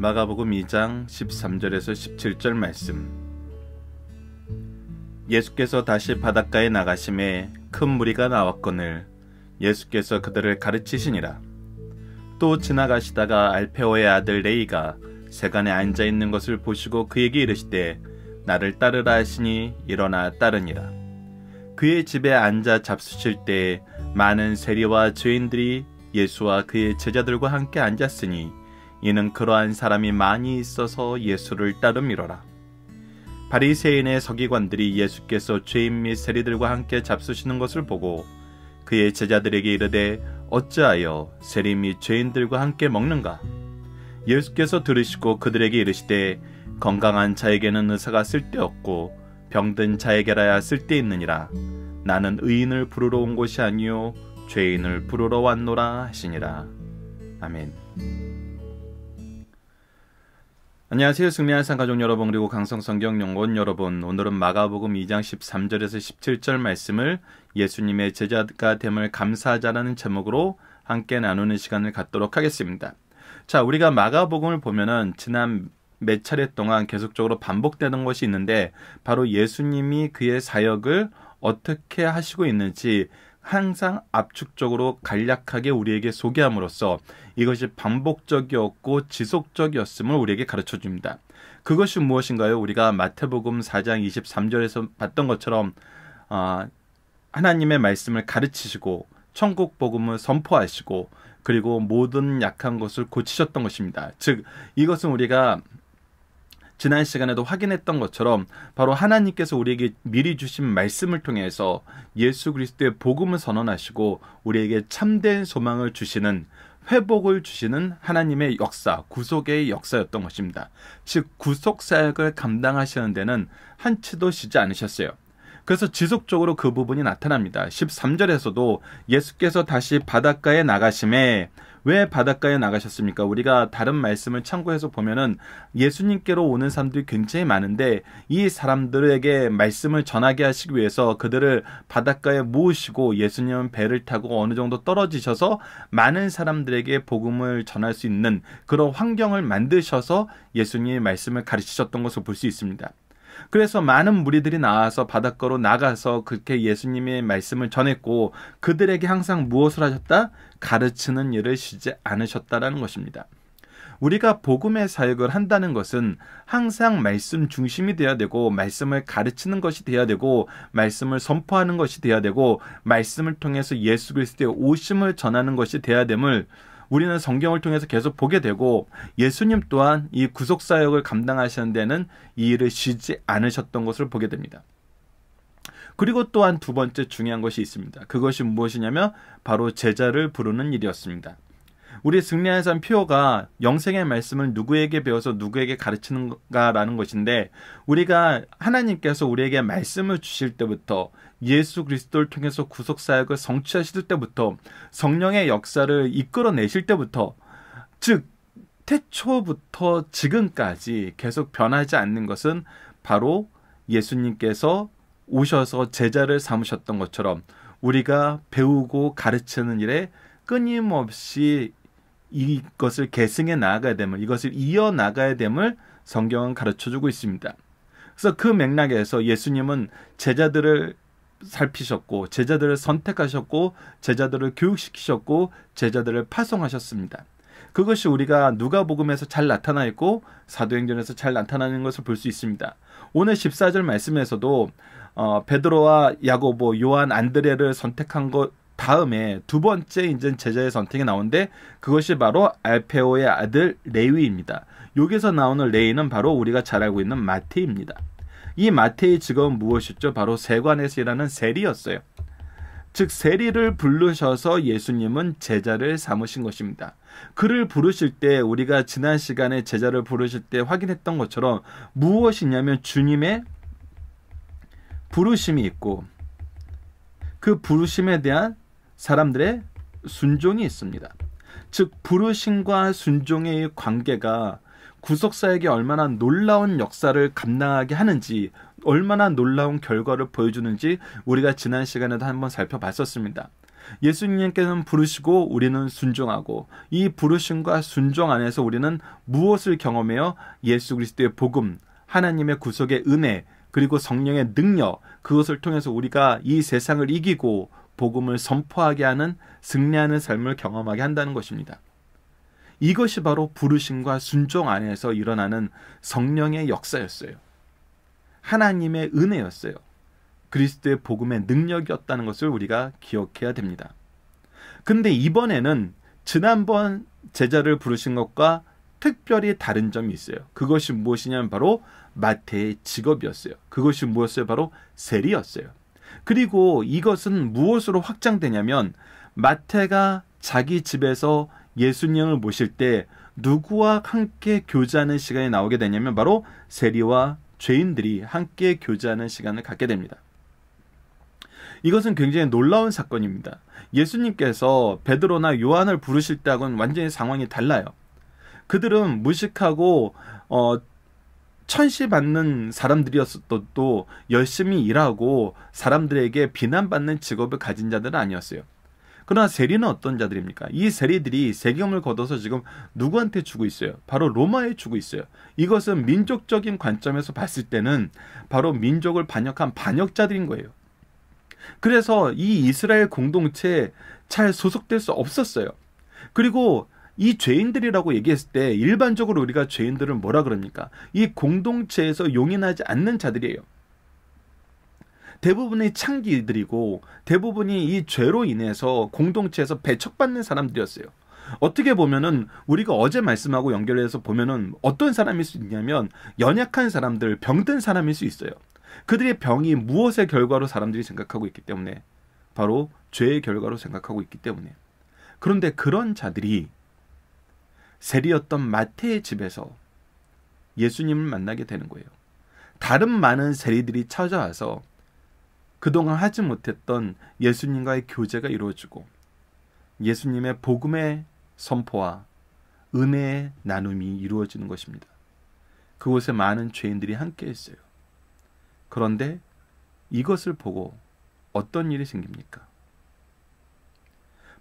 마가복음 2장 13절에서 17절 말씀. 예수께서 다시 바닷가에 나가심에 큰 무리가 나왔거늘 예수께서 그들을 가르치시니라. 또 지나가시다가 알페오의 아들 레이가 세간에 앉아있는 것을 보시고 그에게 이르시되 나를 따르라 하시니 일어나 따르니라. 그의 집에 앉아 잡수실 때에 많은 세리와 죄인들이 예수와 그의 제자들과 함께 앉았으니 이는 그러한 사람이 많이 있어서 예수를 따름이로라. 바리새인의 서기관들이 예수께서 죄인 및 세리들과 함께 잡수시는 것을 보고 그의 제자들에게 이르되 어찌하여 세리 및 죄인들과 함께 먹는가? 예수께서 들으시고 그들에게 이르시되 건강한 자에게는 의사가 쓸데없고 병든 자에게라야 쓸데있느니라. 나는 의인을 부르러 온 것이 아니요 죄인을 부르러 왔노라 하시니라. 아멘. 안녕하세요. 승리한 산 가족 여러분, 그리고 강성성경연구원 여러분. 오늘은 마가복음 2장 13절에서 17절 말씀을 예수님의 제자가 됨을 감사하자라는 제목으로 함께 나누는 시간을 갖도록 하겠습니다. 자, 우리가 마가복음을 보면은 지난 몇 차례 동안 계속적으로 반복되는 것이 있는데 바로 예수님이 그의 사역을 어떻게 하시고 있는지 항상 압축적으로 간략하게 우리에게 소개함으로써 이것이 반복적이었고 지속적이었음을 우리에게 가르쳐줍니다. 그것이 무엇인가요? 우리가 마태복음 4장 23절에서 봤던 것처럼 하나님의 말씀을 가르치시고 천국 복음을 선포하시고 그리고 모든 약한 것을 고치셨던 것입니다. 즉 이것은 우리가 지난 시간에도 확인했던 것처럼 바로 하나님께서 우리에게 미리 주신 말씀을 통해서 예수 그리스도의 복음을 선언하시고 우리에게 참된 소망을 주시는, 회복을 주시는 하나님의 역사, 구속의 역사였던 것입니다. 즉 구속 사역을 감당하시는 데는 한치도 쉬지 않으셨어요. 그래서 지속적으로 그 부분이 나타납니다. 13절에서도 예수께서 다시 바닷가에 나가심에, 왜 바닷가에 나가셨습니까? 우리가 다른 말씀을 참고해서 보면은 예수님께로 오는 사람들이 굉장히 많은데 이 사람들에게 말씀을 전하게 하시기 위해서 그들을 바닷가에 모으시고 예수님은 배를 타고 어느 정도 떨어지셔서 많은 사람들에게 복음을 전할 수 있는 그런 환경을 만드셔서 예수님의 말씀을 가르치셨던 것을 볼 수 있습니다. 그래서 많은 무리들이 나와서 바닷가로 나가서 그렇게 예수님의 말씀을 전했고 그들에게 항상 무엇을 하셨다? 가르치는 일을 쉬지 않으셨다라는 것입니다. 우리가 복음의 사역을 한다는 것은 항상 말씀 중심이 되어야 되고 말씀을 가르치는 것이 되어야 되고 말씀을 선포하는 것이 되어야 되고 말씀을 통해서 예수 그리스도의 오심을 전하는 것이 되어야 됨을 우리는 성경을 통해서 계속 보게 되고 예수님 또한 이 구속사역을 감당하시는 데는 이 일을 쉬지 않으셨던 것을 보게 됩니다. 그리고 또한 두 번째 중요한 것이 있습니다. 그것이 무엇이냐면 바로 제자를 부르는 일이었습니다. 우리 승리한 삶 표어가 영생의 말씀을 누구에게 배워서 누구에게 가르치는가라는 것인데 우리가 하나님께서 우리에게 말씀을 주실 때부터 예수 그리스도를 통해서 구속사역을 성취하실 때부터 성령의 역사를 이끌어내실 때부터 즉 태초부터 지금까지 계속 변하지 않는 것은 바로 예수님께서 오셔서 제자를 삼으셨던 것처럼 우리가 배우고 가르치는 일에 끊임없이 이것을 계승해 나아가야 됨을, 이것을 이어나가야 됨을 성경은 가르쳐주고 있습니다. 그래서 그 맥락에서 예수님은 제자들을 살피셨고 제자들을 선택하셨고 제자들을 교육시키셨고 제자들을 파송하셨습니다. 그것이 우리가 누가복음에서 잘 나타나 있고 사도행전에서 잘 나타나는 것을 볼 수 있습니다. 오늘 14절 말씀에서도 베드로와 야고보, 요한, 안드레를 선택한 것 다음에 두 번째 이제 제자의 선택이 나오는데 그것이 바로 알페오의 아들 레위입니다. 여기서 나오는 레위는 바로 우리가 잘 알고 있는 마태입니다. 이 마태의 직업은 무엇이었죠? 바로 세관에서 일하는 세리였어요. 즉 세리를 부르셔서 예수님은 제자를 삼으신 것입니다. 그를 부르실 때 우리가 지난 시간에 제자를 부르실 때 확인했던 것처럼 무엇이냐면 주님의 부르심이 있고 그 부르심에 대한 사람들의 순종이 있습니다. 즉 부르심과 순종의 관계가 구속사역이 얼마나 놀라운 역사를 감당하게 하는지 얼마나 놀라운 결과를 보여주는지 우리가 지난 시간에도 한번 살펴봤었습니다. 예수님께서는 부르시고 우리는 순종하고, 이 부르심과 순종 안에서 우리는 무엇을 경험해요? 예수 그리스도의 복음, 하나님의 구속의 은혜, 그리고 성령의 능력, 그것을 통해서 우리가 이 세상을 이기고 복음을 선포하게 하는, 승리하는 삶을 경험하게 한다는 것입니다. 이것이 바로 부르심과 순종 안에서 일어나는 성령의 역사였어요. 하나님의 은혜였어요. 그리스도의 복음의 능력이었다는 것을 우리가 기억해야 됩니다. 근데 이번에는 지난번 제자를 부르신 것과 특별히 다른 점이 있어요. 그것이 무엇이냐면 바로 마태의 직업이었어요. 그것이 무엇이었어요? 바로 세리였어요. 그리고 이것은 무엇으로 확장되냐면, 마태가 자기 집에서 예수님을 모실 때 누구와 함께 교제하는 시간이 나오게 되냐면 바로 세리와 죄인들이 함께 교제하는 시간을 갖게 됩니다. 이것은 굉장히 놀라운 사건입니다. 예수님께서 베드로나 요한을 부르실 때하고는 완전히 상황이 달라요. 그들은 무식하고 천시받는 사람들이었어도 열심히 일하고 사람들에게 비난받는 직업을 가진 자들은 아니었어요. 그러나 세리는 어떤 자들입니까? 이 세리들이 세금을 걷어서 지금 누구한테 주고 있어요? 바로 로마에 주고 있어요. 이것은 민족적인 관점에서 봤을 때는 바로 민족을 반역한 반역자들인 거예요. 그래서 이 이스라엘 공동체에 잘 소속될 수 없었어요. 그리고 이 죄인들이라고 얘기했을 때 일반적으로 우리가 죄인들을 뭐라 그럽니까? 이 공동체에서 용인하지 않는 자들이에요. 대부분이 창기들이고 대부분이 이 죄로 인해서 공동체에서 배척받는 사람들이었어요. 어떻게 보면은 우리가 어제 말씀하고 연결해서 보면은 어떤 사람일 수 있냐면 연약한 사람들, 병든 사람일 수 있어요. 그들의 병이 무엇의 결과로 사람들이 생각하고 있기 때문에, 바로 죄의 결과로 생각하고 있기 때문에. 그런데 그런 자들이 세리였던 마태의 집에서 예수님을 만나게 되는 거예요. 다른 많은 세리들이 찾아와서 그동안 하지 못했던 예수님과의 교제가 이루어지고 예수님의 복음의 선포와 은혜의 나눔이 이루어지는 것입니다. 그곳에 많은 죄인들이 함께 했어요. 그런데 이것을 보고 어떤 일이 생깁니까?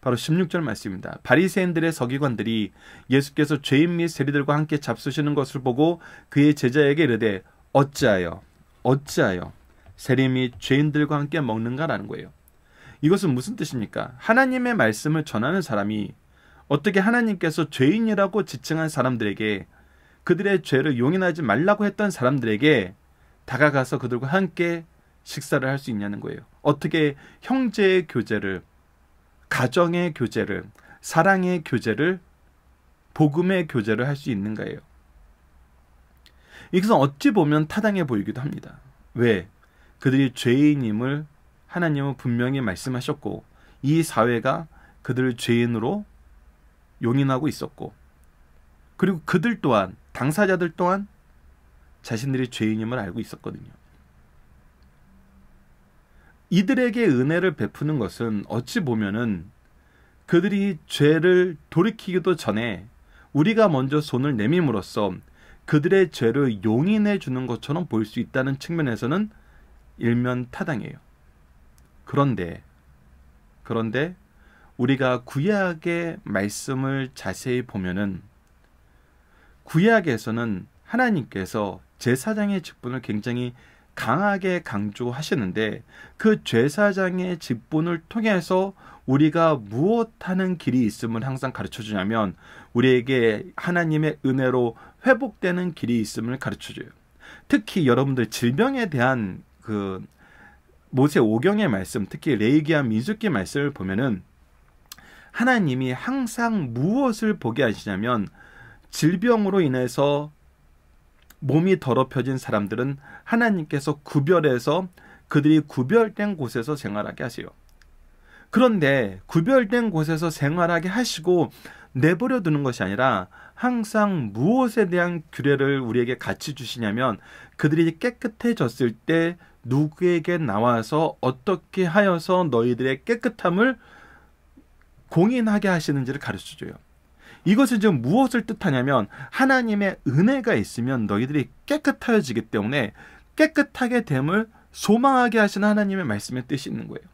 바로 16절 말씀입니다. 바리새인들의 서기관들이 예수께서 죄인 및 세리들과 함께 잡수시는 것을 보고 그의 제자에게 이르되 어찌하여 세리 및 죄인들과 함께 먹는가라는 거예요. 이것은 무슨 뜻입니까? 하나님의 말씀을 전하는 사람이 어떻게 하나님께서 죄인이라고 지칭한 사람들에게, 그들의 죄를 용인하지 말라고 했던 사람들에게 다가가서 그들과 함께 식사를 할 수 있냐는 거예요. 어떻게 형제의 교제를, 가정의 교제를, 사랑의 교제를, 복음의 교제를 할 수 있는 거예요. 이것은 어찌 보면 타당해 보이기도 합니다. 왜? 그들이 죄인임을 하나님은 분명히 말씀하셨고 이 사회가 그들을 죄인으로 용인하고 있었고, 그리고 그들 또한, 당사자들 또한 자신들이 죄인임을 알고 있었거든요. 이들에게 은혜를 베푸는 것은 어찌 보면은 그들이 죄를 돌이키기도 전에 우리가 먼저 손을 내밈으로써 그들의 죄를 용인해 주는 것처럼 보일 수 있다는 측면에서는 일면 타당해요. 그런데 우리가 구약의 말씀을 자세히 보면은 구약에서는 하나님께서 제사장의 직분을 굉장히 강하게 강조하시는데, 그 제사장의 직분을 통해서 우리가 무엇하는 길이 있음을 항상 가르쳐 주냐면 우리에게 하나님의 은혜로 회복되는 길이 있음을 가르쳐 줘요. 특히 여러분들 질병에 대한 그 모세 오경의 말씀, 특히 레위기와 민수기 말씀을 보면은 하나님이 항상 무엇을 보게 하시냐면 질병으로 인해서 몸이 더럽혀진 사람들은 하나님께서 구별해서 그들이 구별된 곳에서 생활하게 하세요. 그런데 구별된 곳에서 생활하게 하시고 내버려 두는 것이 아니라 항상 무엇에 대한 규례를 우리에게 같이 주시냐면 그들이 깨끗해졌을 때 누구에게 나와서 어떻게 하여서 너희들의 깨끗함을 공인하게 하시는지를 가르쳐줘요. 이것은 지금 무엇을 뜻하냐면 하나님의 은혜가 있으면 너희들이 깨끗해지기 때문에 깨끗하게 됨을 소망하게 하시는 하나님의 말씀의 뜻이 있는 거예요.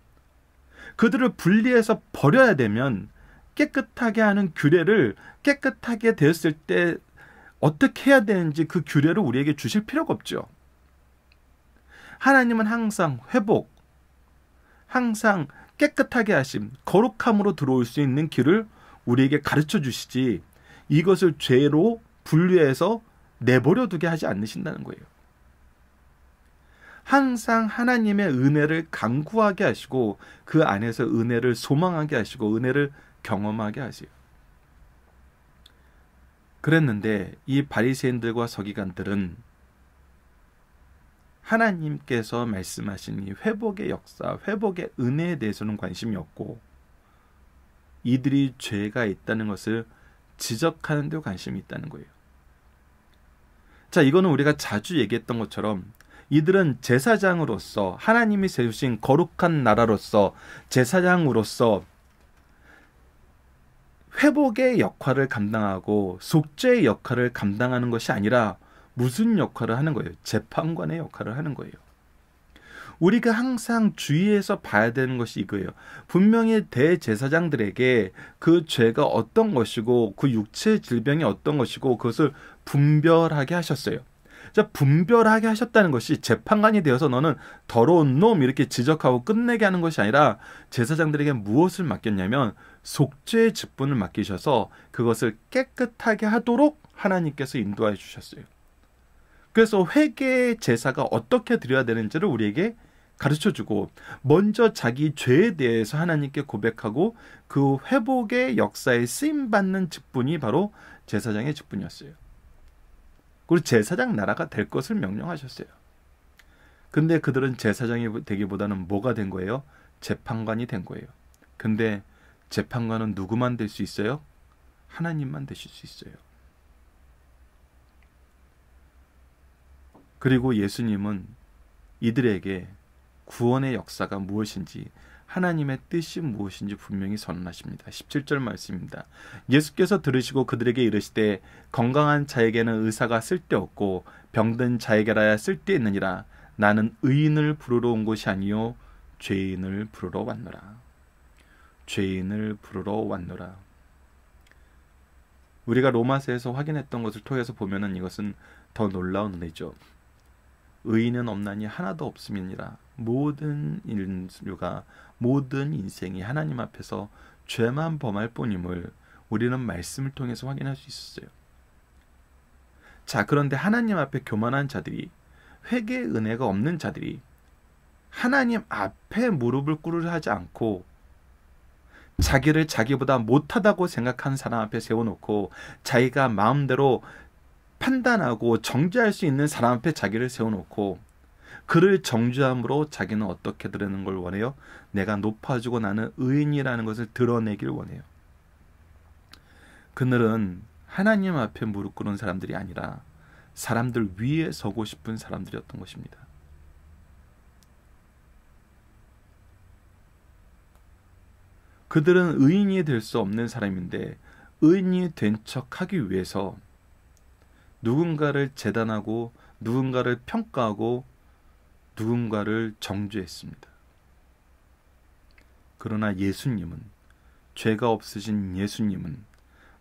그들을 분리해서 버려야 되면 깨끗하게 하는 규례를 깨끗하게 되었을 때 어떻게 해야 되는지 그 규례를 우리에게 주실 필요가 없죠. 하나님은 항상 회복, 항상 깨끗하게 하심, 거룩함으로 들어올 수 있는 길을 우리에게 가르쳐 주시지 이것을 죄로 분류해서 내버려 두게 하지 않으신다는 거예요. 항상 하나님의 은혜를 간구하게 하시고 그 안에서 은혜를 소망하게 하시고 은혜를 경험하게 하세요. 그랬는데 이 바리새인들과 서기관들은 하나님께서 말씀하신 이 회복의 역사, 회복의 은혜에 대해서는 관심이 없고 이들이 죄가 있다는 것을 지적하는 데 관심이 있다는 거예요. 자, 이거는 우리가 자주 얘기했던 것처럼 이들은 제사장으로서 하나님이 세우신 거룩한 나라로서 제사장으로서 회복의 역할을 감당하고 속죄의 역할을 감당하는 것이 아니라 무슨 역할을 하는 거예요? 재판관의 역할을 하는 거예요. 우리가 항상 주의해서 봐야 되는 것이 이거예요. 분명히 대제사장들에게 그 죄가 어떤 것이고 그 육체의 질병이 어떤 것이고 그것을 분별하게 하셨어요. 자, 분별하게 하셨다는 것이 재판관이 되어서 너는 더러운 놈 이렇게 지적하고 끝내게 하는 것이 아니라 제사장들에게 무엇을 맡겼냐면 속죄의 직분을 맡기셔서 그것을 깨끗하게 하도록 하나님께서 인도해 주셨어요. 그래서 회개의 제사가 어떻게 드려야 되는지를 우리에게 가르쳐주고 먼저 자기 죄에 대해서 하나님께 고백하고 그 회복의 역사에 쓰임받는 직분이 바로 제사장의 직분이었어요. 그리고 제사장 나라가 될 것을 명령하셨어요. 근데 그들은 제사장이 되기보다는 뭐가 된 거예요? 재판관이 된 거예요. 근데 재판관은 누구만 될 수 있어요? 하나님만 되실 수 있어요. 그리고 예수님은 이들에게 구원의 역사가 무엇인지 하나님의 뜻이 무엇인지 분명히 선언하십니다. 17절 말씀입니다. 예수께서 들으시고 그들에게 이르시되 건강한 자에게는 의사가 쓸데없고 병든 자에게라야 쓸데있느니라. 나는 의인을 부르러 온 것이 아니요 죄인을 부르러 왔노라. 죄인을 부르러 왔노라. 우리가 로마서에서 확인했던 것을 통해서 보면은 이것은 더 놀라운 은혜죠. 의인은 없나니 하나도 없음이니라. 모든 인류가 모든 인생이 하나님 앞에서 죄만 범할 뿐임을 우리는 말씀을 통해서 확인할 수 있었어요. 자, 그런데 하나님 앞에 교만한 자들이 회개의 은혜가 없는 자들이 하나님 앞에 무릎을 꿇으려 하지 않고 자기를 자기보다 못하다고 생각하는 사람 앞에 세워놓고 자기가 마음대로 판단하고 정죄할 수 있는 사람 앞에 자기를 세워놓고 그를 정죄함으로 자기는 어떻게 드러내는 걸 원해요? 내가 높아지고 나는 의인이라는 것을 드러내길 원해요. 그들은 하나님 앞에 무릎 꿇은 사람들이 아니라 사람들 위에 서고 싶은 사람들이었던 것입니다. 그들은 의인이 될 수 없는 사람인데 의인이 된 척하기 위해서 누군가를 재단하고 누군가를 평가하고 누군가를 정죄했습니다. 그러나 예수님은, 죄가 없으신 예수님은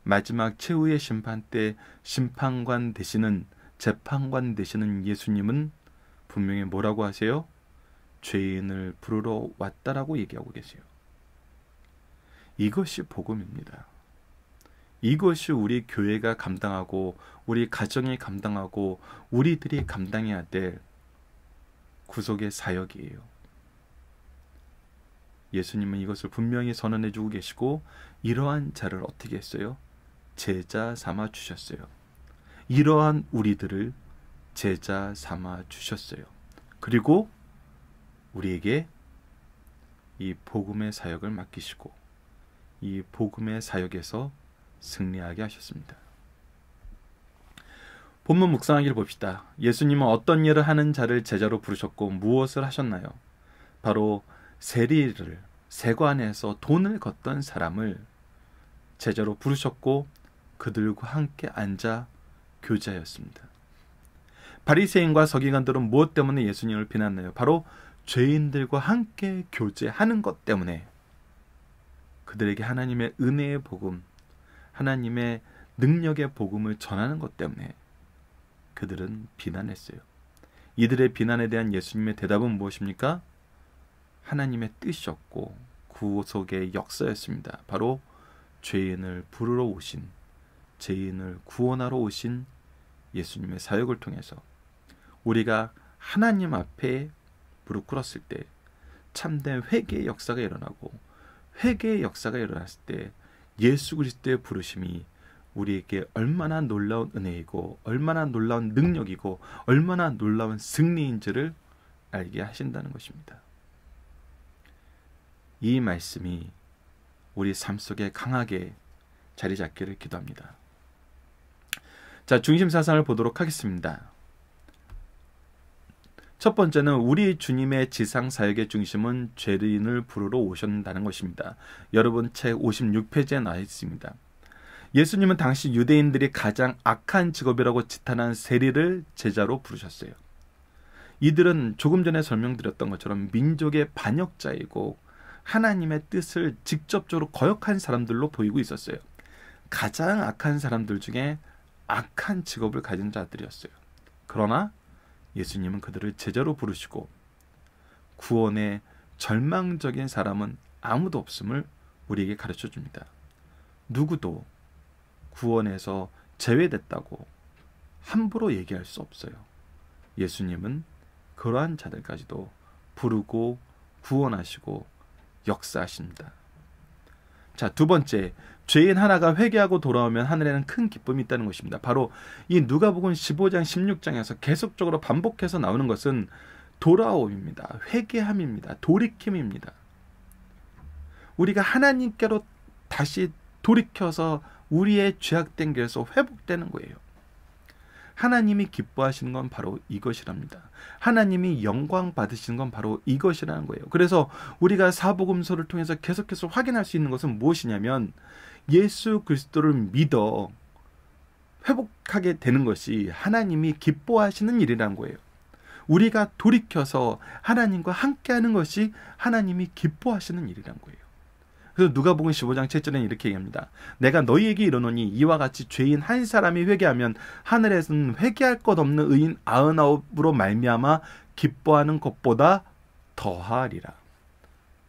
마지막 최후의 심판 때 심판관 되시는, 재판관 되시는 예수님은 분명히 뭐라고 하세요? 죄인을 부르러 왔다라고 얘기하고 계세요. 이것이 복음입니다. 이것이 우리 교회가 감당하고 우리 가정이 감당하고 우리들이 감당해야 될 구속의 사역이에요. 예수님은 이것을 분명히 선언해 주고 계시고 이러한 자를 어떻게 했어요? 제자 삼아 주셨어요. 이러한 우리들을 제자 삼아 주셨어요. 그리고 우리에게 이 복음의 사역을 맡기시고 이 복음의 사역에서 승리하게 하셨습니다. 본문 묵상하기를 봅시다. 예수님은 어떤 일을 하는 자를 제자로 부르셨고 무엇을 하셨나요? 바로 세리를, 세관에서 돈을 걷던 사람을 제자로 부르셨고 그들과 함께 앉아 교제하였습니다. 바리새인과 서기관들은 무엇 때문에 예수님을 비난해요? 바로 죄인들과 함께 교제하는 것 때문에 그들에게 하나님의 은혜의 복음, 하나님의 능력의 복음을 전하는 것 때문에 그들은 비난했어요. 이들의 비난에 대한 예수님의 대답은 무엇입니까? 하나님의 뜻이었고 구속의 역사였습니다. 바로 죄인을 부르러 오신, 죄인을 구원하러 오신 예수님의 사역을 통해서 우리가 하나님 앞에 무릎 꿇었을 때 참된 회개의 역사가 일어나고, 회개의 역사가 일어났을 때 예수 그리스도의 부르심이 우리에게 얼마나 놀라운 은혜이고 얼마나 놀라운 능력이고 얼마나 놀라운 승리인지를 알게 하신다는 것입니다. 이 말씀이 우리 삶 속에 강하게 자리 잡기를 기도합니다. 자, 중심 사상을 보도록 하겠습니다. 첫 번째는 우리 주님의 지상 사역의 중심은 죄인을 부르러 오셨다는 것입니다. 여러분 책 56페이지에 나와 있습니다. 예수님은 당시 유대인들이 가장 악한 직업이라고 지탄한 세리를 제자로 부르셨어요. 이들은 조금 전에 설명드렸던 것처럼 민족의 반역자이고 하나님의 뜻을 직접적으로 거역한 사람들로 보이고 있었어요. 가장 악한 사람들 중에 악한 직업을 가진 자들이었어요. 그러나 예수님은 그들을 제자로 부르시고 구원의 절망적인 사람은 아무도 없음을 우리에게 가르쳐 줍니다. 누구도 구원에서 제외됐다고 함부로 얘기할 수 없어요. 예수님은 그러한 자들까지도 부르고 구원하시고 역사하십니다. 자, 두 번째, 죄인 하나가 회개하고 돌아오면 하늘에는 큰 기쁨이 있다는 것입니다. 바로 이 누가복음 15장 16장에서 계속적으로 반복해서 나오는 것은 돌아옴입니다. 회개함입니다. 돌이킴입니다. 우리가 하나님께로 다시 돌이켜서 우리의 죄악된 길에서 회복되는 거예요. 하나님이 기뻐하시는 건 바로 이것이랍니다. 하나님이 영광 받으시는 건 바로 이것이라는 거예요. 그래서 우리가 사복음서를 통해서 계속해서 확인할 수 있는 것은 무엇이냐면 예수 그리스도를 믿어 회복하게 되는 것이 하나님이 기뻐하시는 일이라는 거예요. 우리가 돌이켜서 하나님과 함께하는 것이 하나님이 기뻐하시는 일이라는 거예요. 그래서 누가복음 15장 7절에는 이렇게 얘기합니다. 내가 너희에게 이르노니 이와 같이 죄인 한 사람이 회개하면 하늘에서는 회개할 것 없는 의인 99으로 말미암아 기뻐하는 것보다 더하리라.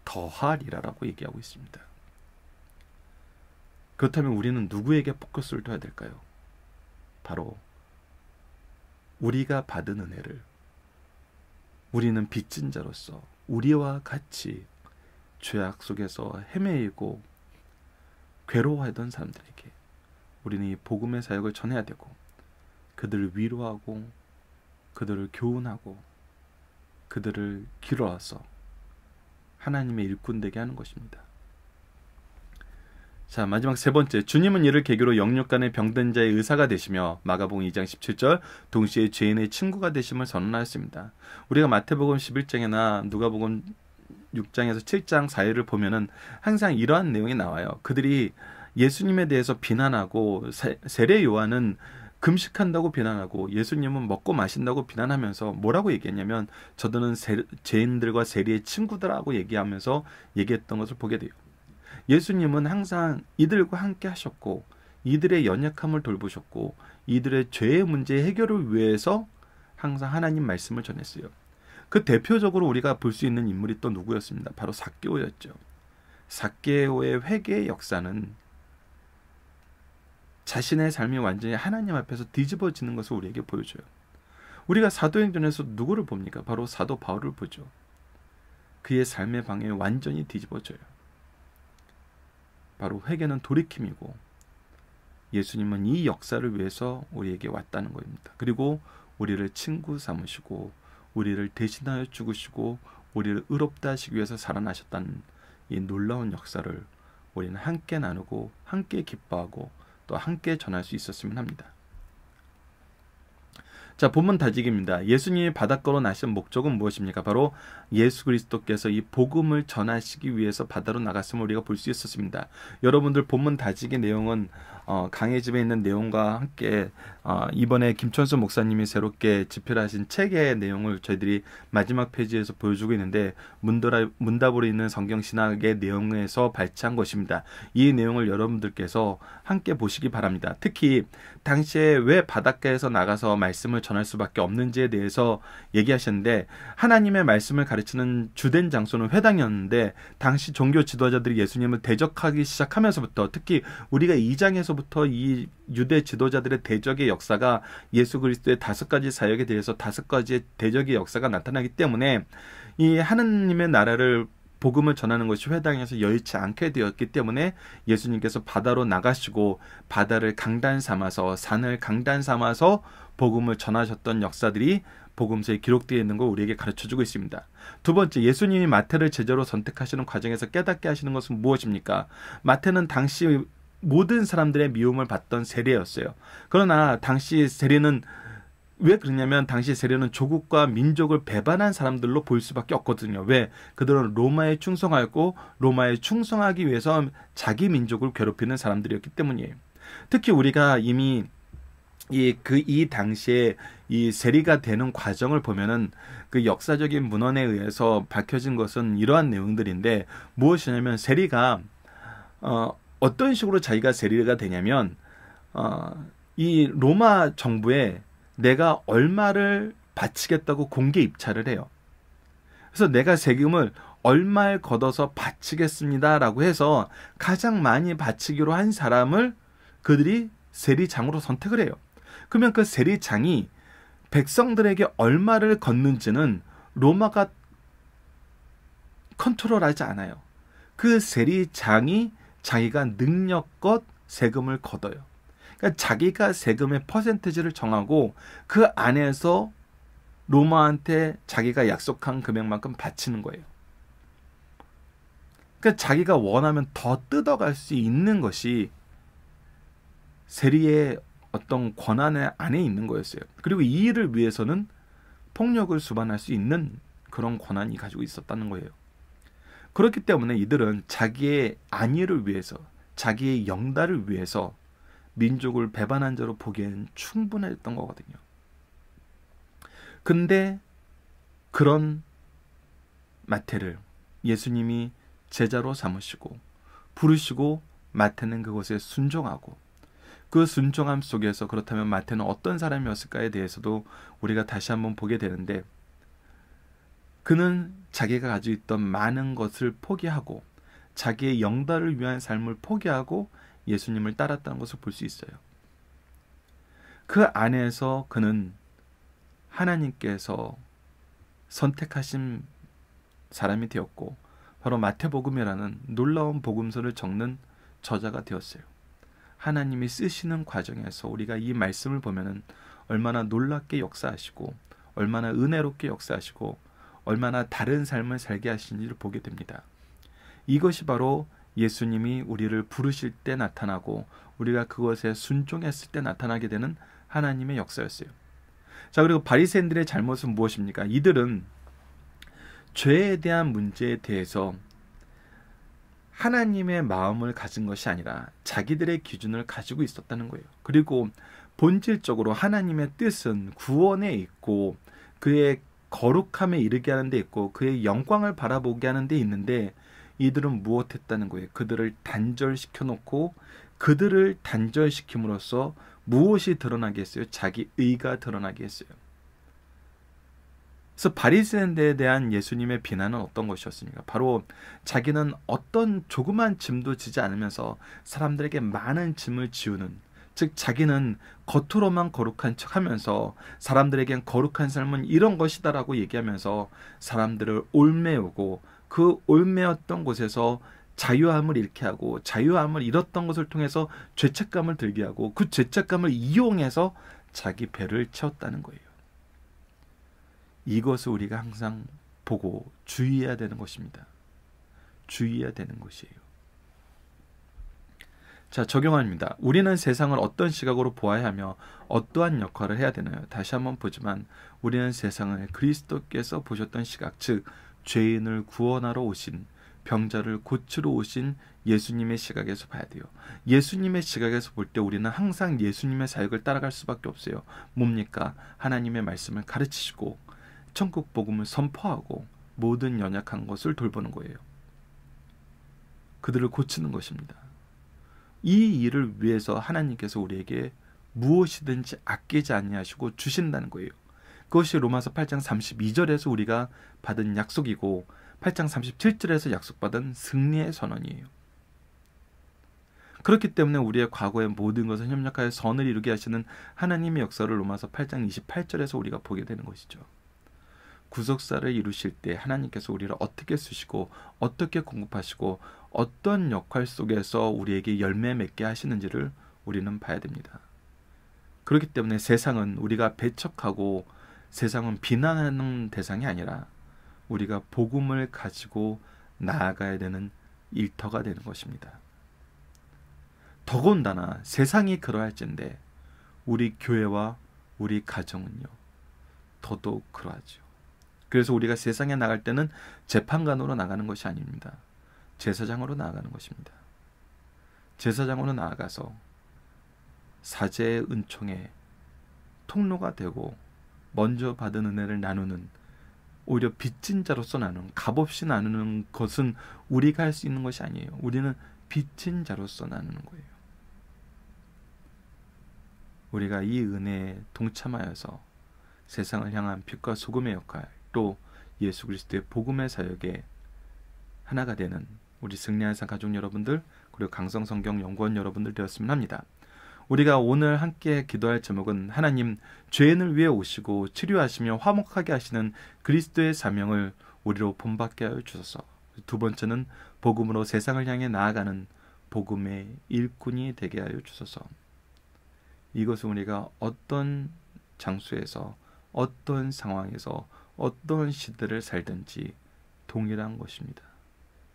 더하리라라고 얘기하고 있습니다. 그렇다면 우리는 누구에게 포커스를 둬야 될까요? 바로 우리가 받은 은혜를 우리는 빚진 자로서 우리와 같이 죄악 속에서 헤매이고 괴로워하던 사람들에게 우리는 이 복음의 사역을 전해야 되고 그들을 위로하고 그들을 교훈하고 그들을 길러와서 하나님의 일꾼 되게 하는 것입니다. 자, 마지막 세 번째, 주님은 이를 계기로 영육간의 병든 자의 의사가 되시며 마가복음 2장 17절 동시에 죄인의 친구가 되심을 선언하였습니다. 우리가 마태복음 11장이나 누가복음 6장에서 7장 4일을 보면은 항상 이러한 내용이 나와요. 그들이 예수님에 대해서 비난하고 세례 요한은 금식한다고 비난하고 예수님은 먹고 마신다고 비난하면서 뭐라고 얘기했냐면 저들은 죄인들과 세리의 친구들하고 얘기하면서 얘기했던 것을 보게 돼요. 예수님은 항상 이들과 함께 하셨고 이들의 연약함을 돌보셨고 이들의 죄의 문제 해결을 위해서 항상 하나님 말씀을 전했어요. 그 대표적으로 우리가 볼 수 있는 인물이 또 누구였습니다. 바로 삭개오였죠. 삭개오의 회개의 역사는 자신의 삶이 완전히 하나님 앞에서 뒤집어지는 것을 우리에게 보여줘요. 우리가 사도행전에서 누구를 봅니까? 바로 사도 바울을 보죠. 그의 삶의 방향이 완전히 뒤집어져요. 바로 회개는 돌이킴이고 예수님은 이 역사를 위해서 우리에게 왔다는 겁니다. 그리고 우리를 친구 삼으시고 우리를 대신하여 죽으시고 우리를 의롭다 하시기 위해서 살아나셨다는 이 놀라운 역사를 우리는 함께 나누고 함께 기뻐하고 또 함께 전할 수 있었으면 합니다. 자, 본문 다지기입니다. 예수님이 바닷가로 나신 목적은 무엇입니까? 바로 예수 그리스도께서 이 복음을 전하시기 위해서 바다로 나갔음을 우리가 볼 수 있었습니다. 여러분들 본문 다지기 내용은 강해집에 있는 내용과 함께 이번에 김천수 목사님이 새롭게 집필하신 책의 내용을 저희들이 마지막 페이지에서 보여주고 있는데 문답으로 있는 성경신학의 내용에서 발췌한 것입니다. 이 내용을 여러분들께서 함께 보시기 바랍니다. 특히 당시에 왜 바닷가에서 나가서 말씀을 전할 수밖에 없는지에 대해서 얘기하셨는데, 하나님의 말씀을 가르치는 주된 장소는 회당이었는데 당시 종교 지도자들이 예수님을 대적하기 시작하면서부터, 특히 우리가 2장에서부터 이 유대 지도자들의 대적의 역사가 예수 그리스도의 5가지 사역에 대해서 5가지의 대적의 역사가 나타나기 때문에 이 하나님의 나라를 복음을 전하는 것이 회당에서 여의치 않게 되었기 때문에 예수님께서 바다로 나가시고 바다를 강단 삼아서, 산을 강단 삼아서 복음을 전하셨던 역사들이 복음서에 기록되어 있는 걸 우리에게 가르쳐주고 있습니다. 두 번째, 예수님이 마태를 제자로 선택하시는 과정에서 깨닫게 하시는 것은 무엇입니까? 마태는 당시 모든 사람들의 미움을 받던 세리였어요. 그러나 당시 세리는 왜 그러냐면, 당시 세리는 조국과 민족을 배반한 사람들로 보일 수밖에 없거든요. 왜? 그들은 로마에 충성하였고 로마에 충성하기 위해서 자기 민족을 괴롭히는 사람들이었기 때문이에요. 특히 우리가 이미 이 당시에 이 세리가 되는 과정을 보면은 그 역사적인 문헌에 의해서 밝혀진 것은 이러한 내용들인데, 무엇이냐면 세리가 어떤 식으로 자기가 세리가 되냐면 이 로마 정부에 내가 얼마를 바치겠다고 공개 입찰을 해요. 그래서 내가 세금을 얼마를 걷어서 바치겠습니다라고 해서 가장 많이 바치기로 한 사람을 그들이 세리장으로 선택을 해요. 그러면 그 세리장이 백성들에게 얼마를 걷는지는 로마가 컨트롤하지 않아요. 그 세리장이 자기가 능력껏 세금을 걷어요. 그러니까 자기가 세금의 퍼센티지를 정하고 그 안에서 로마한테 자기가 약속한 금액만큼 바치는 거예요. 그러니까 자기가 원하면 더 뜯어갈 수 있는 것이 세리의 어떤 권한 안에 있는 거였어요. 그리고 이 일을 위해서는 폭력을 수반할 수 있는 그런 권한이 가지고 있었다는 거예요. 그렇기 때문에 이들은 자기의 안위를 위해서, 자기의 영달을 위해서 민족을 배반한 자로 보기에는 충분했던 거거든요. 근데 그런 마태를 예수님이 제자로 삼으시고 부르시고, 마태는 그것에 순종하고, 그 순종함 속에서 그렇다면 마태는 어떤 사람이었을까에 대해서도 우리가 다시 한번 보게 되는데, 그는 자기가 가지고 있던 많은 것을 포기하고 자기의 영달을 위한 삶을 포기하고 예수님을 따랐다는 것을 볼 수 있어요. 그 안에서 그는 하나님께서 선택하신 사람이 되었고, 바로 마태복음이라는 놀라운 복음서를 적는 저자가 되었어요. 하나님이 쓰시는 과정에서 우리가 이 말씀을 보면은 얼마나 놀랍게 역사하시고, 얼마나 은혜롭게 역사하시고, 얼마나 다른 삶을 살게 하시는지를 보게 됩니다. 이것이 바로 예수님이 우리를 부르실 때 나타나고 우리가 그것에 순종했을 때 나타나게 되는 하나님의 역사였어요. 자, 그리고 바리새인들의 잘못은 무엇입니까? 이들은 죄에 대한 문제에 대해서 하나님의 마음을 가진 것이 아니라 자기들의 기준을 가지고 있었다는 거예요. 그리고 본질적으로 하나님의 뜻은 구원에 있고 그의 거룩함에 이르게 하는 데 있고 그의 영광을 바라보게 하는 데 있는데, 이들은 무엇했다는 거예요? 그들을 단절시켜 놓고 그들을 단절시킴으로써 무엇이 드러나게 했어요? 자기 의가 드러나게 했어요. 그래서 바리새인들에 대한 예수님의 비난은 어떤 것이었습니까? 바로 자기는 어떤 조그만 짐도 지지 않으면서 사람들에게 많은 짐을 지우는, 즉 자기는 겉으로만 거룩한 척하면서 사람들에겐 거룩한 삶은 이런 것이다라고 얘기하면서 사람들을 올매우고, 그 올매었던 곳에서 자유함을 잃게 하고, 자유함을 잃었던 것을 통해서 죄책감을 들게 하고, 그 죄책감을 이용해서 자기 배를 채웠다는 거예요. 이것을 우리가 항상 보고 주의해야 되는 것입니다. 주의해야 되는 것이에요. 자, 적용합니다. 우리는 세상을 어떤 시각으로 보아야 하며 어떠한 역할을 해야 되나요? 다시 한번 보지만 우리는 세상을 그리스도께서 보셨던 시각, 즉 죄인을 구원하러 오신, 병자를 고치러 오신 예수님의 시각에서 봐야 돼요. 예수님의 시각에서 볼 때 우리는 항상 예수님의 사역을 따라갈 수밖에 없어요. 뭡니까? 하나님의 말씀을 가르치시고 천국 복음을 선포하고 모든 연약한 것을 돌보는 거예요. 그들을 고치는 것입니다. 이 일을 위해서 하나님께서 우리에게 무엇이든지 아끼지 아니하시고 주신다는 거예요. 그것이 로마서 8장 32절에서 우리가 받은 약속이고 8장 37절에서 약속받은 승리의 선언이에요. 그렇기 때문에 우리의 과거의 모든 것을 협력하여 선을 이루게 하시는 하나님의 역사를 로마서 8장 28절에서 우리가 보게 되는 것이죠. 구속사를 이루실 때 하나님께서 우리를 어떻게 쓰시고 어떻게 공급하시고 어떤 역할 속에서 우리에게 열매 맺게 하시는지를 우리는 봐야 됩니다. 그렇기 때문에 세상은 우리가 배척하고 세상은 비난하는 대상이 아니라 우리가 복음을 가지고 나아가야 되는 일터가 되는 것입니다. 더군다나 세상이 그러할진데 우리 교회와 우리 가정은요, 더더욱 그러하죠. 그래서 우리가 세상에 나갈 때는 재판관으로 나가는 것이 아닙니다. 제사장으로 나아가는 것입니다. 제사장으로 나아가서 사제의 은총에 통로가 되고 먼저 받은 은혜를 나누는, 오히려 빚진 자로서 나누는, 값없이 나누는 것은 우리가 할 수 있는 것이 아니에요. 우리는 빚진 자로서 나누는 거예요. 우리가 이 은혜에 동참하여서 세상을 향한 빛과 소금의 역할, 또 예수 그리스도의 복음의 사역에 하나가 되는 우리 승리한 산 가족 여러분들, 그리고 강성성경 연구원 여러분들 되었으면 합니다. 우리가 오늘 함께 기도할 제목은 하나님 죄인을 위해 오시고 치료하시며 화목하게 하시는 그리스도의 사명을 우리로 본받게 하여 주소서. 두 번째는 복음으로 세상을 향해 나아가는 복음의 일꾼이 되게 하여 주소서. 이것은 우리가 어떤 장소에서 어떤 상황에서 어떤 시대를 살든지 동일한 것입니다.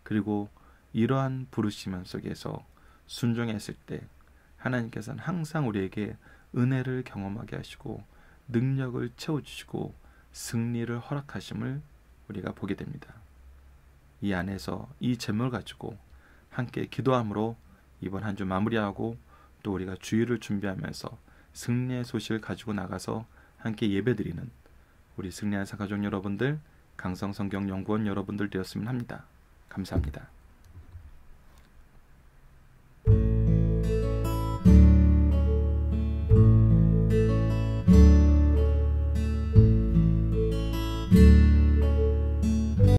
그리고 이러한 부르심 속에서 순종했을 때 하나님께서는 항상 우리에게 은혜를 경험하게 하시고 능력을 채워주시고 승리를 허락하심을 우리가 보게 됩니다. 이 안에서 이 제목을 가지고 함께 기도함으로 이번 한 주 마무리하고 또 우리가 주일을 준비하면서 승리의 소식을 가지고 나가서 함께 예배드리는 우리 승리한 사가족 여러분들, 강성성경 연구원 여러분들 되었으면 합니다. 감사합니다.